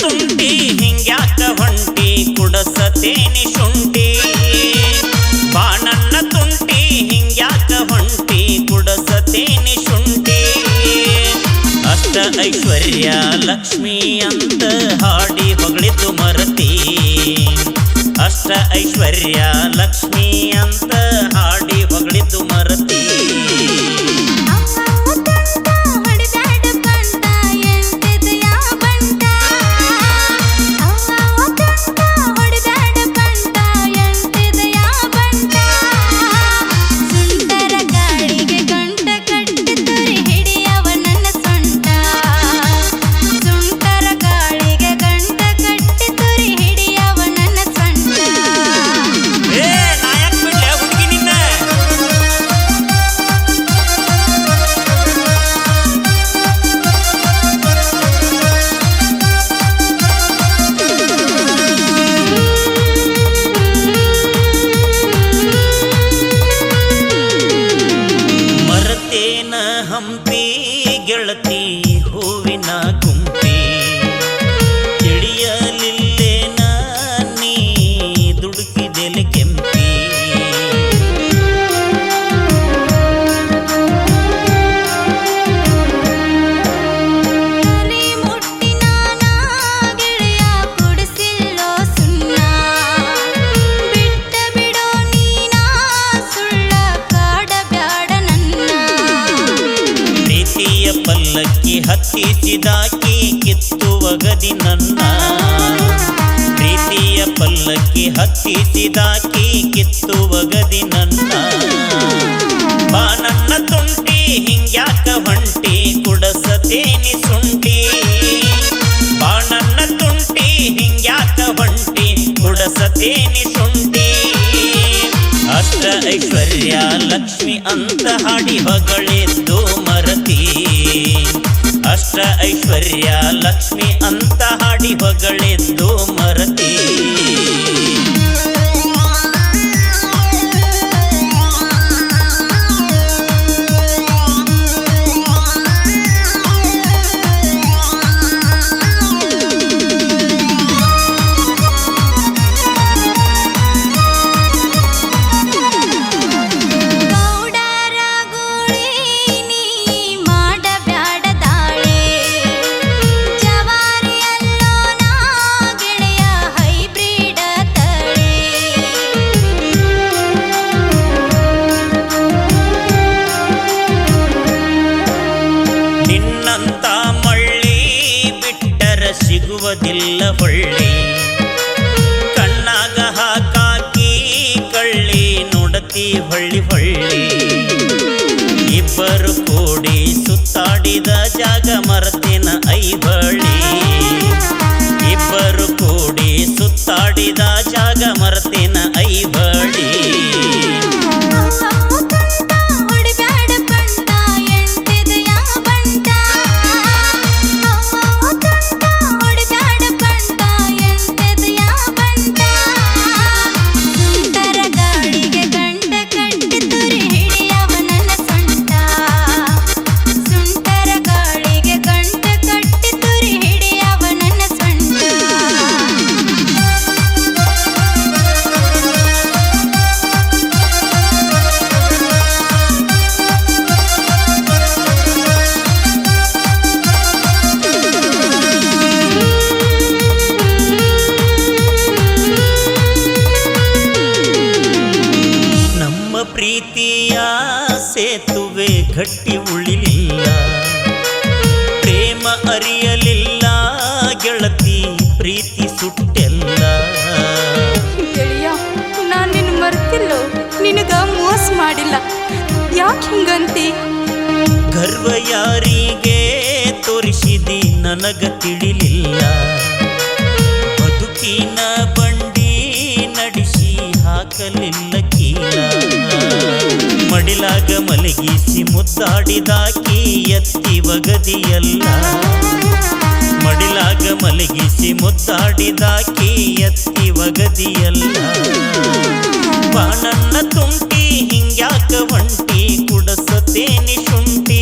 ತುಂಟಿ ಹಿಂಗ್ಯಾಕ ಹೊಂಟಿ ಕುಡಸತೇನಿ ಶುಂಠಿ ಬಾಣನ್ನ ತುಂಟಿ ಹಿಂಗ್ಯಾಕ ಹೊಂಟಿ ಕುಡಸತೇನಿ ಶುಂಠಿ ಅಷ್ಟ ಐಶ್ವರ್ಯ ಲಕ್ಷ್ಮಿ ಅಂತ ಹಾಡಿ ಹೊಗಳಿದ್ದು ಮರತಿ ಅಷ್ಟ ಐಶ್ವರ್ಯ ಲಕ್ಷ್ಮಿ ಅಂತ ಹಾಡಿ ಹೊಗಳಿದ್ದು ಮರತಿ ಹಂಪಿ ಗೆಳತಿ ಹೂವಿನ ಗುಂಪಿ ತಿಳಿಯಲಿಲ್ಲೇನ ನೀ ದುಡುಕಿದೆಲೆ ಕೆಂಪಿ ಪಲ್ಲಕ್ಕಿ ಹತ್ತಿಸಿದಾಕಿ ಕಿತ್ತುವಗದಿ ನನ್ನ ಪ್ರೀತಿಯ ಪಲ್ಲಕ್ಕಿ ಹತ್ತಿಸಿದಾಕಿ ಕಿತ್ತುವಗದಿ ನನ್ನ ಬಾ ನನ್ನ ತುಂಟಿ ಹಿಂಗ್ಯಾಕ ಹೊಂಟಿ ಕುಡಸತೇನಿ ಶುಂಠಿ ಬಾ ನನ್ನ ತುಂಟಿ ಹಿಂಗ್ಯಾಕ ಹೊಂಟಿ ಕುಡಸತೇನಿ ಶುಂಠಿ ಅಷ್ಟ ಐಶ್ವರ್ಯ ಲಕ್ಷ್ಮಿ ಅಂತ ಹಾಡಿ ಹೊಗಳಿದ್ದು ಮರತಿ ಅಷ್ಟ ಐಶ್ವರ್ಯ ಲಕ್ಷ್ಮಿ ಅಂತ ಹಾಡಿ ಹೊಗಳಿದ್ದು ಮರತಿ ನಿನ್ನಂತ ಮಳ್ಳಿ ಬಿಟ್ಟರ ಸಿಗುವುದಿಲ್ಲ ಹೊಳ್ಳಿ ಕಣ್ಣಾಗ ಹಾಕಾಕಿ ಕಳ್ಳಿ ನೋಡತಿ ಹೊಳ್ಳಿ ಹೊಳ್ಳಿ ಇಬ್ಬರು ಕೂಡಿ ಸುತ್ತಾಡಿದ ಜಾಗ ಮರತಿನ ಐಬಳ್ಳಿ ಇಬ್ಬರು ಕೂಡಿ ಸುತ್ತಾಡಿದ ಜಾಗ ಮರತಿನ ಐಬಳ್ಳಿ ಪ್ರೀತಿಯ ಸೇತುವೆ ಗಟ್ಟಿ ಉಳಿಲಿಲ್ಲ ಪ್ರೇಮ ಅರಿಯಲಿಲ್ಲ ಗೆಳತಿ ಪ್ರೀತಿ ಸುಟ್ಟೆಲ್ಲ ಗೆಳೆಯ ನಾನು ನಿನ್ನ ಮರ್ತಿಲ್ಲೋ ನಿನಗ ಮೋಸ ಮಾಡಿಲ್ಲ ಯಾಕೆ ಹಿಂಗಂತಿ ಗರ್ವ ಯಾರಿಗೆ ತೋರಿಸಿದಿ ನನಗ ತಿಳಿಲಿಲ್ಲ ಬದುಕಿನ ಬಂಡಿ ನಡೆಸಿ ಹಾಕಲಿಲ್ಲ ಕೀಲ ಮಡಿಲಾಗ ಮಲಗಿಸಿ ಮುದ್ದಾಡಿದಾಕಿ ಎತ್ತಿ ಒಗದಿಯಲ್ಲ ಮಡಿಲಾಗ ಮಲಗಿಸಿ ಮುದ್ದಾಡಿದಾಕಿ ಎತ್ತಿ ಒಗದಿಯಲ್ಲ ಬಾಣನ್ನ ತುಂಟಿ ಹಿಂಗ್ಯಾಕ ಹೊಂಟಿ ಕುಡಸತೇನಿ ಶುಂಠಿ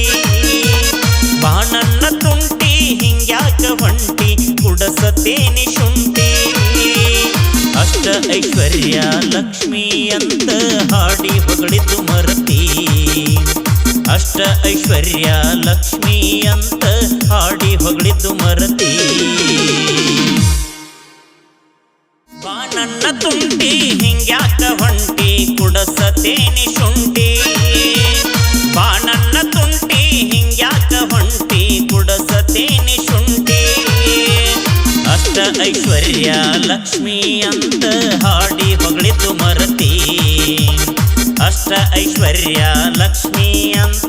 ಬಾಣನ್ನ ತುಂಟಿ ಹಿಂಗ್ಯಾಕ ಹೊಂಟಿ ಕುಡಸತೇನಿ ಶುಂಠಿ ಅಷ್ಟ ಐಶ್ವರ್ಯ ಲಕ್ಷ್ಮಿ ಅಂತ ಹಾಡಿ ಹೊಗಳಿತು ಮರತಿ ಅಷ್ಟ ಐಶ್ವರ್ಯ ಲಕ್ಷ್ಮಿ ಅಂತ ಹಾಡಿ ಹೊಗಳಿತು ಮರತಿ ಬಾಣನ್ನ ತುಂಟಿ ಹಿಂಗ್ಯಾಕ ಹೊಂಟಿ ಕುಡಸತೇನಿ ಶುಂಠಿ ಬಾಣನ್ನ ತುಂಟಿ ಹಿಂಗ್ಯಾಕ ಹೊಂಟಿ ಕುಡಸತೇನಿ ಶುಂಠಿ ಅಷ್ಟ ಐಶ್ವರ್ಯ ಲಕ್ಷ್ಮಿ ಅಂತ ಹಾಡಿ ಹೊಗಳಿತು ಮರತಿ ಅಷ್ಟ ಐಶ್ವರ್ಯ ಲಕ್ಷ್ಮಿ ಅಂತ